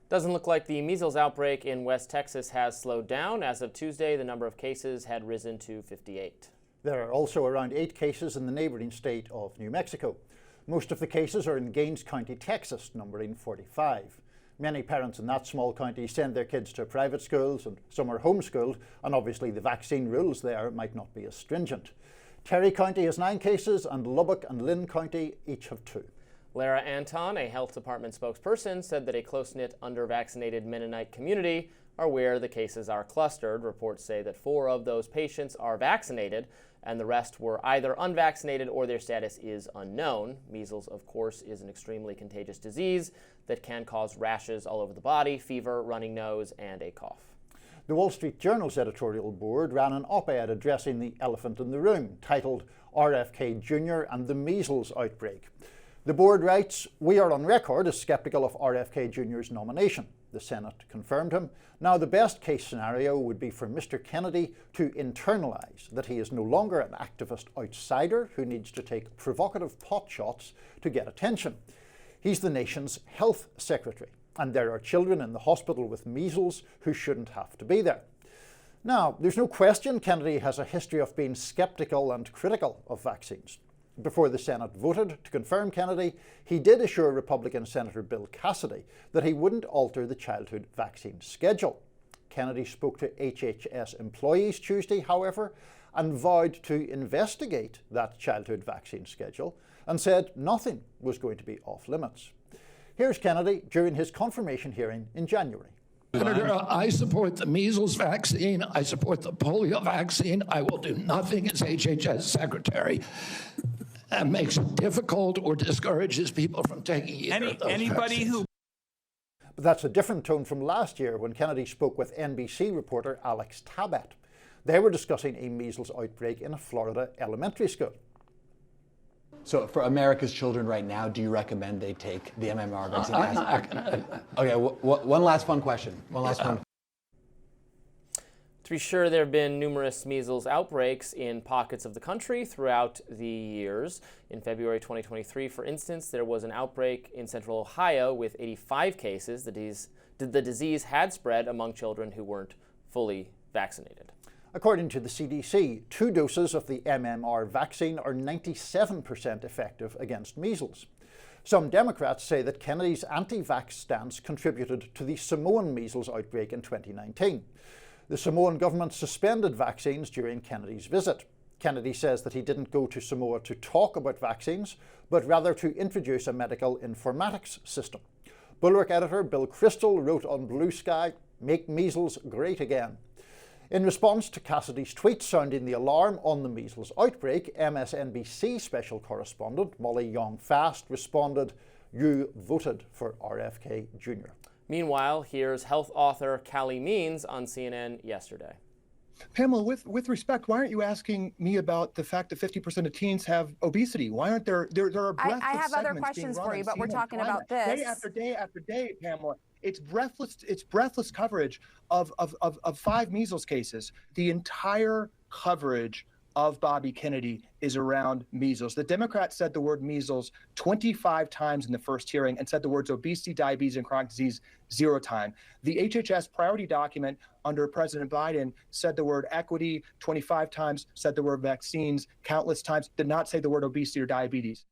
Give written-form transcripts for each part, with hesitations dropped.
Doesn't look like the measles outbreak in West Texas has slowed down. As of Tuesday, the number of cases had risen to 58. There are also around 8 cases in the neighboring state of New Mexico. Most of the cases are in Gaines County, Texas, numbering 45. Many parents in that small county send their kids to private schools and some are homeschooled, and obviously the vaccine rules there might not be as stringent. Terry County has 9 cases and Lubbock and Lynn County each have 2. Lara Anton, a health department spokesperson, said that a close-knit, under-vaccinated Mennonite community are where the cases are clustered. Reports say that 4 of those patients are vaccinated and the rest were either unvaccinated or their status is unknown. Measles, of course, is an extremely contagious disease that can cause rashes all over the body, fever, running nose, and a cough. The Wall Street Journal's editorial board ran an op-ed addressing the elephant in the room, titled RFK Jr. and the Measles Outbreak. The board writes, "We are on record as skeptical of RFK Jr.'s nomination. The Senate confirmed him. Now the best case scenario would be for Mr. Kennedy to internalise that he is no longer an activist outsider who needs to take provocative pot shots to get attention. He's the nation's health secretary, and there are children in the hospital with measles who shouldn't have to be there." Now, there's no question Kennedy has a history of being skeptical and critical of vaccines. Before the Senate voted to confirm Kennedy, he did assure Republican Senator Bill Cassidy that he wouldn't alter the childhood vaccine schedule. Kennedy spoke to HHS employees Tuesday, however, and vowed to investigate that childhood vaccine schedule and said nothing was going to be off limits. Here's Kennedy during his confirmation hearing in January. Senator, I support the measles vaccine. I support the polio vaccine. I will do nothing as HHS secretary that makes it difficult or discourages people from taking either of those vaccines. But that's a different tone from last year when Kennedy spoke with NBC reporter Alex Tabet. They were discussing a measles outbreak in a Florida elementary school. So for America's children right now, do you recommend they take the MMR vaccine? Okay, one last fun question. To be sure, there have been numerous measles outbreaks in pockets of the country throughout the years. In February 2023, for instance, there was an outbreak in central Ohio with 85 cases. The disease had spread among children who weren't fully vaccinated. According to the CDC, 2 doses of the MMR vaccine are 97% effective against measles. Some Democrats say that Kennedy's anti-vax stance contributed to the Samoan measles outbreak in 2019. The Samoan government suspended vaccines during Kennedy's visit. Kennedy says that he didn't go to Samoa to talk about vaccines, but rather to introduce a medical informatics system. Bulwark editor Bill Crystal wrote on Blue Sky, "Make measles great again." In response to Cassidy's tweet sounding the alarm on the measles outbreak, MSNBC special correspondent Molly Young-Fast responded, "You voted for RFK Jr." Meanwhile, here's health author Calley on CNN yesterday. Pamela, with respect, why aren't you asking me about the fact that 50% of teens have obesity? Why aren't there are breathless I have other questions for you, but we're talking about this. Day after day after day, Pamela. It's breathless coverage of 5 measles cases. The entire coverage of Bobby Kennedy is around measles. The Democrats said the word measles 25 times in the first hearing and said the words obesity, diabetes, and chronic disease 0 times. The HHS priority document under President Biden said the word equity 25 times, said the word vaccines countless times, did not say the word obesity or diabetes.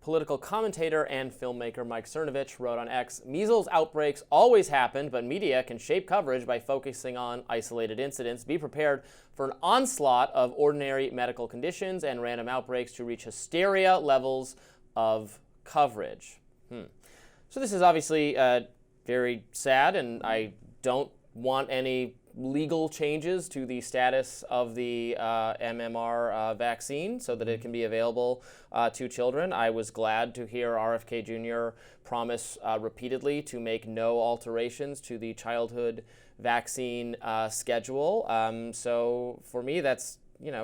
Political commentator and filmmaker Mike Cernovich wrote on X, "Measles outbreaks always happened, but media can shape coverage by focusing on isolated incidents. Be prepared for an onslaught of ordinary medical conditions and random outbreaks to reach hysteria levels of coverage." So this is obviously very sad, and I don't want any legal changes to the status of the MMR vaccine so that it can be available to children. I was glad to hear RFK Jr. promise repeatedly to make no alterations to the childhood vaccine schedule. So for me, that's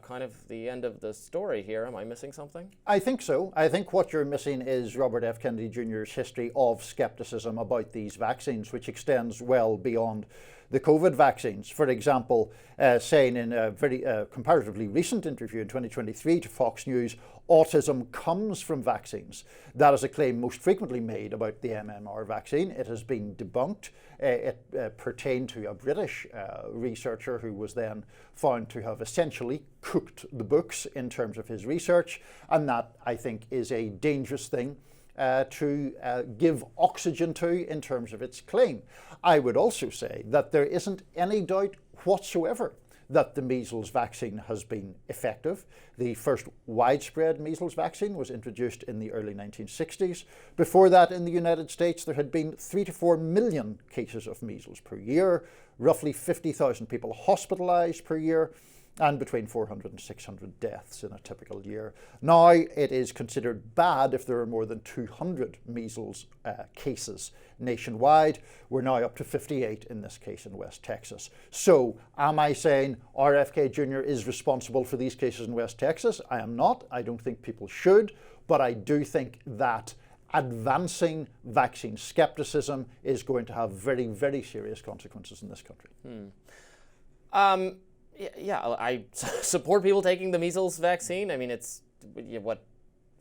kind of the end of the story here. Am I missing something? I think so. I think what you're missing is Robert F. Kennedy Jr.'s history of skepticism about these vaccines, which extends well beyond the COVID vaccines. For example, saying in a very comparatively recent interview in 2023 to Fox News, autism comes from vaccines. That is a claim most frequently made about the MMR vaccine. It has been debunked. It pertained to a British researcher who was then found to have essentially cooked the books in terms of his research, and that, I think, is a dangerous thing to give oxygen to in terms of its claim. I would also say that there isn't any doubt whatsoever that the measles vaccine has been effective. The first widespread measles vaccine was introduced in the early 1960s. Before that, in the United States, there had been 3 to 4 million cases of measles per year, roughly 50,000 people hospitalized per year, and between 400 and 600 deaths in a typical year. Now it is considered bad if there are more than 200 measles cases nationwide. We're now up to 58 in this case in West Texas. So am I saying RFK Jr. is responsible for these cases in West Texas? I am not. I don't think people should, but I do think that advancing vaccine skepticism is going to have very, very serious consequences in this country. Yeah, I support people taking the measles vaccine. I mean, it's what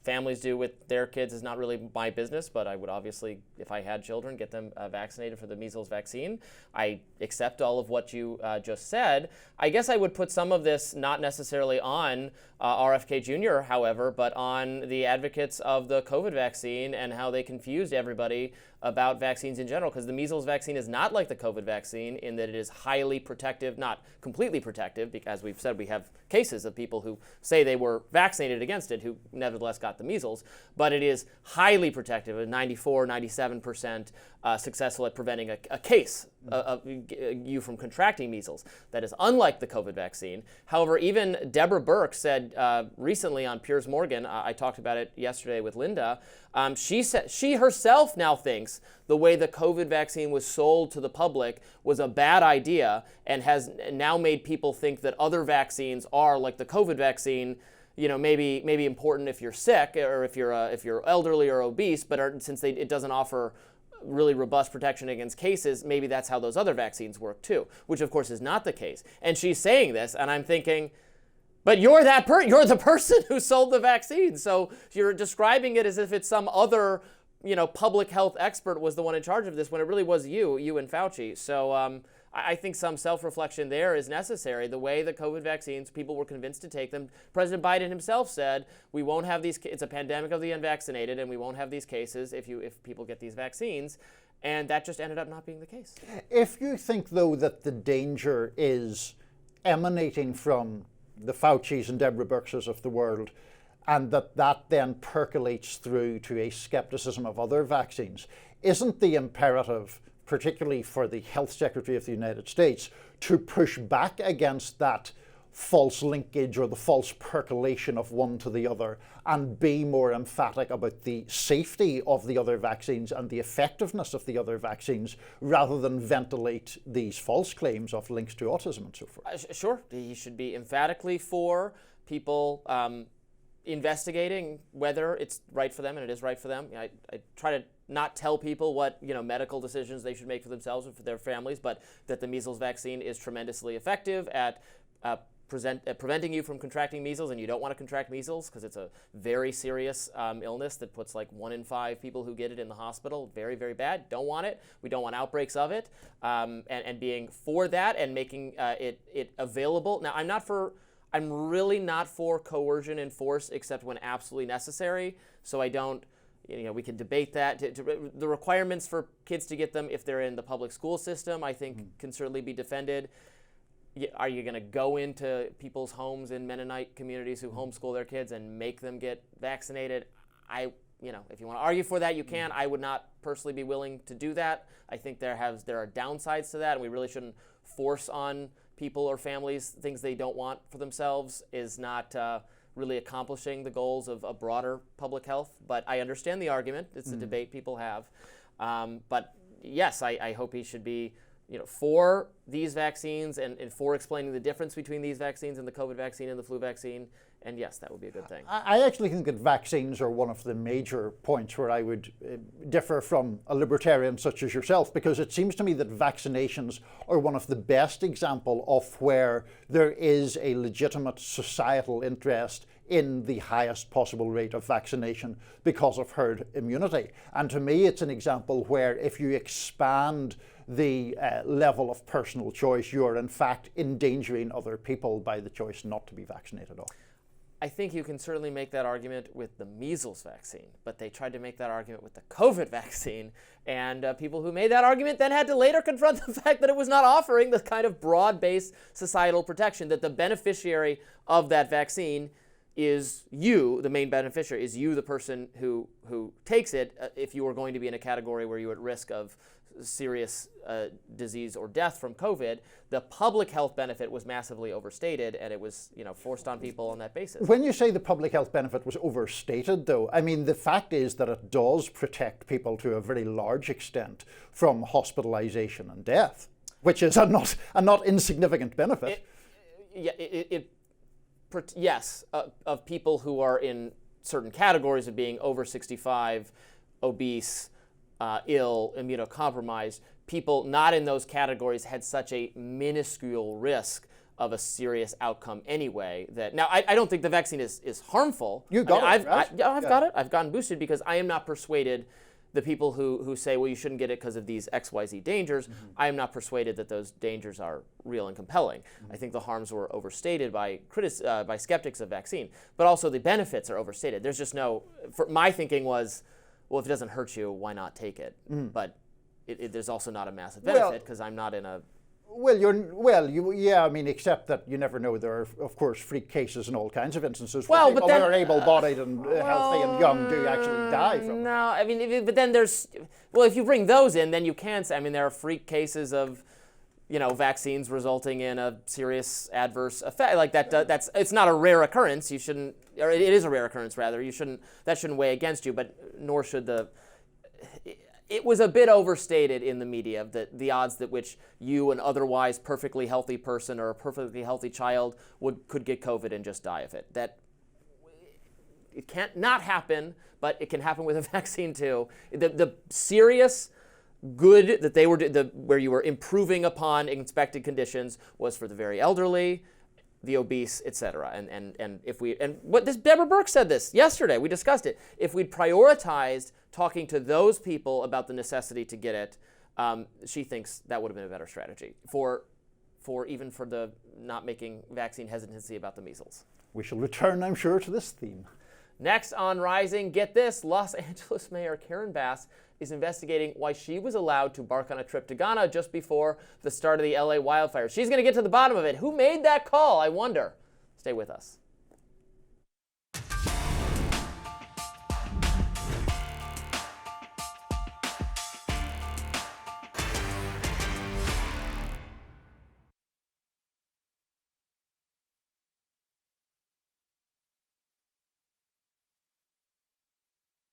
families do with their kids is not really my business, but I would obviously, if I had children, get them vaccinated for the measles vaccine. I accept all of what you just said. I guess I would put some of this not necessarily on RFK Jr., however, but on the advocates of the COVID vaccine and how they confused everybody about vaccines in general, because the measles vaccine is not like the COVID vaccine in that it is highly protective, not completely protective, because as we've said, we have cases of people who say they were vaccinated against it who nevertheless got the measles, but it is highly protective, 94, 97% successful at preventing a case of you from contracting measles. That is unlike the COVID vaccine. However, even Deborah Birx said recently on Piers Morgan, I talked about it yesterday with Linda, she said she herself now thinks the way the COVID vaccine was sold to the public was a bad idea and has now made people think that other vaccines are like the COVID vaccine, maybe important if you're sick or if you're elderly or obese, but since it doesn't offer really robust protection against cases, maybe that's how those other vaccines work too, which of course is not the case. And she's saying this, and I'm thinking, but you're the person who sold the vaccine. So you're describing it as if it's some other, public health expert was the one in charge of this when it really was you and Fauci. So I think some self-reflection there is necessary. The way the COVID vaccines, people were convinced to take them. President Biden himself said, we won't have these, it's a pandemic of the unvaccinated, and we won't have these cases if people get these vaccines. And that just ended up not being the case. If you think, though, that the danger is emanating from the Faucis and Deborah Birxes of the world, and that then percolates through to a skepticism of other vaccines, isn't the imperative, particularly for the Health Secretary of the United States, to push back against that false linkage or the false percolation of one to the other and be more emphatic about the safety of the other vaccines and the effectiveness of the other vaccines rather than ventilate these false claims of links to autism and so forth? Sure. He should be emphatically for people investigating whether it's right for them, and it is right for them. I try to not tell people what medical decisions they should make for themselves and for their families, but that the measles vaccine is tremendously effective at preventing you from contracting measles, and you don't want to contract measles because it's a very serious illness that puts like 1 in 5 people who get it in the hospital. Very, very bad. Don't want it. We don't want outbreaks of it. And being for that and making it available. Now, I'm really not for coercion and force except when absolutely necessary. So I don't, we can debate that. The requirements for kids to get them if they're in the public school system, I think can certainly be defended. Are you going to go into people's homes in Mennonite communities who homeschool their kids and make them get vaccinated? If you want to argue for that, you can. I would not personally be willing to do that. I think there are downsides to that, and we really shouldn't force on people or families things they don't want for themselves. Is not really accomplishing the goals of a broader public health. But I understand the argument. It's a debate people have. But yes, I hope he should be for these vaccines and for explaining the difference between these vaccines and the COVID vaccine and the flu vaccine, And yes, that would be a good thing. I actually think that vaccines are one of the major points where I would differ from a libertarian such as yourself, because it seems to me that vaccinations are one of the best example of where there is a legitimate societal interest in the highest possible rate of vaccination because of herd immunity. And to me, it's an example where if you expand the level of personal choice, you're in fact endangering other people by the choice not to be vaccinated off. I think you can certainly make that argument with the measles vaccine, but they tried to make that argument with the COVID vaccine, and people who made that argument then had to later confront the fact that it was not offering the kind of broad-based societal protection, that the beneficiary of that vaccine is you, the main beneficiary, is you, the person who takes it, if you are going to be in a category where you're at risk of serious disease or death from COVID. The public health benefit was massively overstated, and it was, forced on people on that basis. When you say the public health benefit was overstated, though, I mean, the fact is that it does protect people to a very large extent from hospitalization and death, which is a not insignificant benefit. Yes, of people who are in certain categories of being over 65, obese, ill, immunocompromised. People not in those categories had such a minuscule risk of a serious outcome anyway. That now I don't think the vaccine is harmful. You got it, right? I've got it. I've gotten boosted because I am not persuaded. The people who say, well, you shouldn't get it because of these XYZ dangers, I am not persuaded that those dangers are real and compelling. I think the harms were overstated by skeptics of vaccine, but also the benefits are overstated. There's just my thinking was, well, if it doesn't hurt you, why not take it? But there's also not a massive benefit because I'm not in a... I mean, except that you never know. There are, of course, freak cases and all kinds of instances where people who are able-bodied and healthy and young do actually die from it. No, I mean, but then there's... Well, if you bring those in, then you can say, I mean, there are freak cases of, vaccines resulting in a serious adverse effect. Like it's not a rare occurrence. You shouldn't... Or it is a rare occurrence, rather. That shouldn't weigh against you, but nor should it was a bit overstated in the media that the odds that which you, an otherwise perfectly healthy person or a perfectly healthy child, could get COVID and just die of it. That it can't not happen, but it can happen with a vaccine too. The serious good that they were where you were improving upon expected conditions was for the very elderly, the obese, etc. And what this Deborah Burke said this yesterday. We discussed it. If we'd prioritized talking to those people about the necessity to get it, she thinks that would have been a better strategy for the not making vaccine hesitancy about the measles. We shall return, I'm sure, to this theme. Next on Rising, get this: Los Angeles Mayor Karen Bass is investigating why she was allowed to embark on a trip to Ghana just before the start of the LA wildfires. She's going to get to the bottom of it. Who made that call, I wonder? Stay with us.